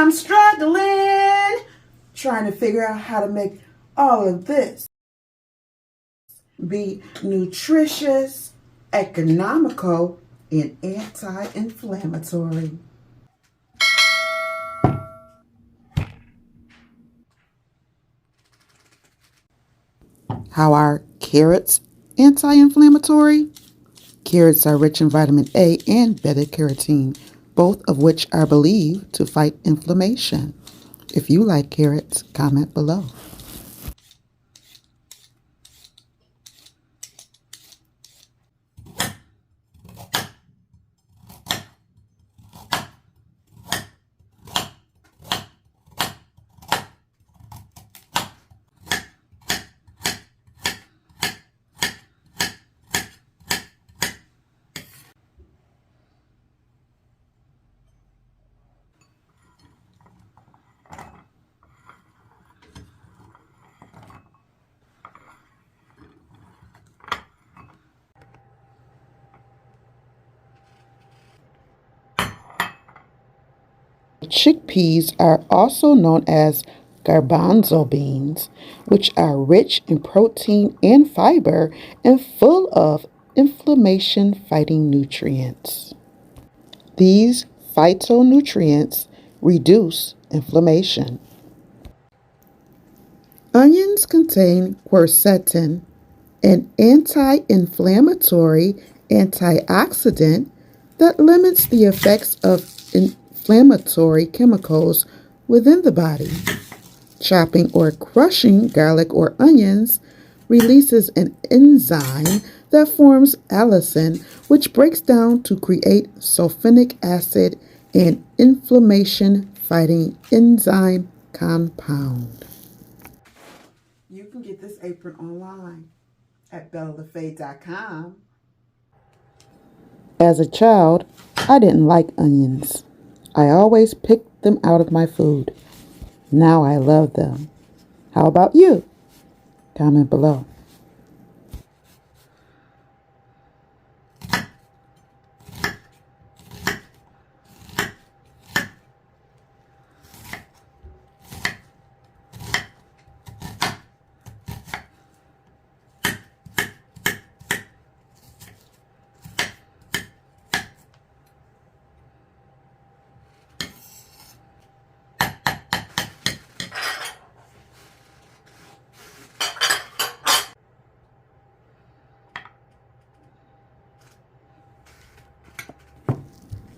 I'm struggling, trying to figure out how to make all of this be nutritious, economical, and anti-inflammatory. How are carrots anti-inflammatory? Carrots are rich in vitamin A and beta-carotene, both of which are believed to fight inflammation. If you like carrots, comment below. Chickpeas are also known as garbanzo beans, which are rich in protein and fiber and full of inflammation-fighting nutrients. These phytonutrients reduce inflammation. Onions contain quercetin, an anti-inflammatory antioxidant that limits the effects of inflammatory chemicals within the body. Chopping or crushing garlic or onions releases an enzyme that forms allicin, which breaks down to create sulfonic acid, an inflammation-fighting enzyme compound. You can get this apron online at bellalafay.com. As a child, I didn't like onions. I always picked them out of my food. Now I love them. How about you? Comment below.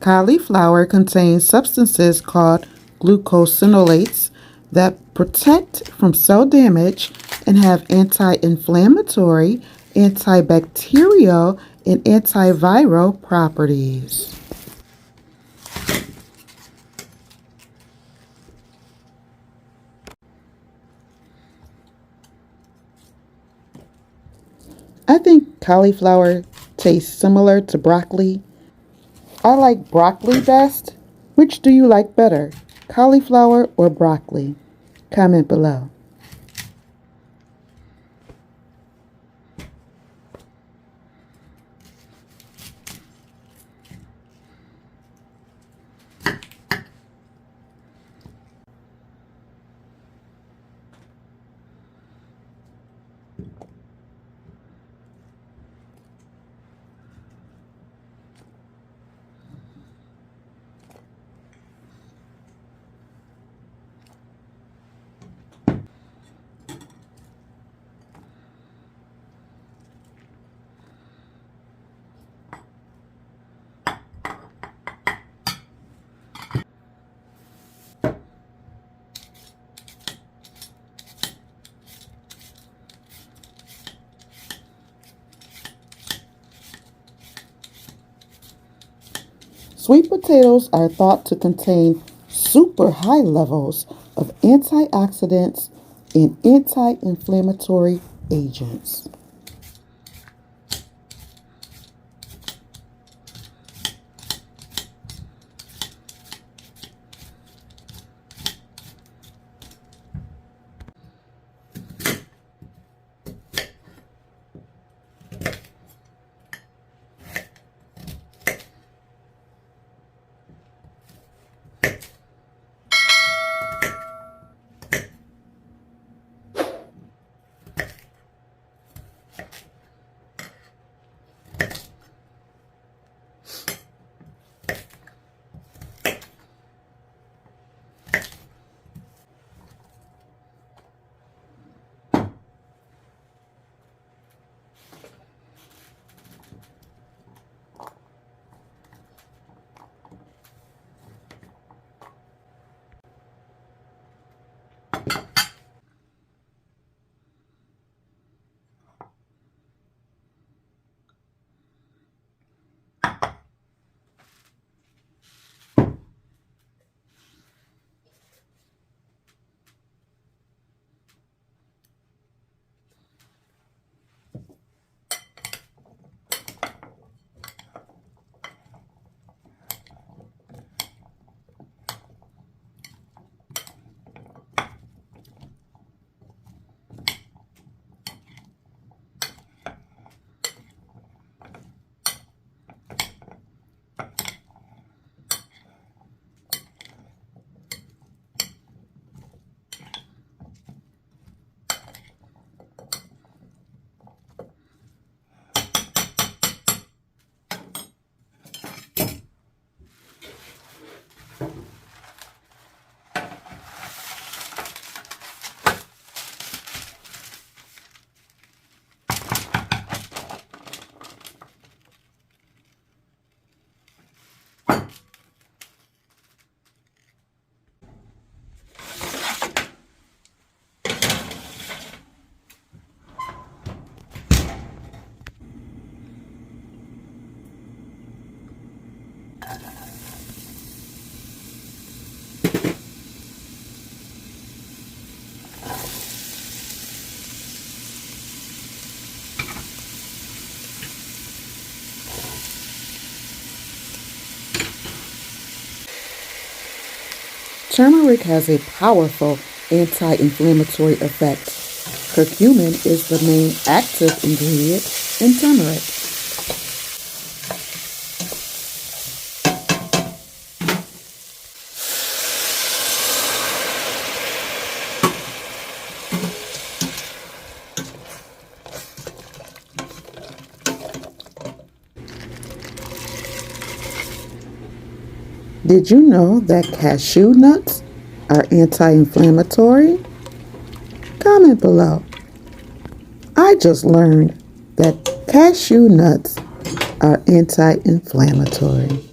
Cauliflower contains substances called glucosinolates that protect from cell damage and have anti-inflammatory, antibacterial, and antiviral properties. I think cauliflower tastes similar to broccoli. I like broccoli best. Which do you like better, cauliflower or broccoli? Comment below. Sweet potatoes are thought to contain super high levels of antioxidants and anti-inflammatory agents. Turmeric has a powerful anti-inflammatory effect. Curcumin is the main active ingredient in turmeric. Did you know that cashew nuts are anti-inflammatory? Comment below. I just learned that cashew nuts are anti-inflammatory.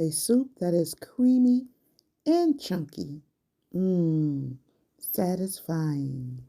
A soup that is creamy and chunky. Mmm, satisfying.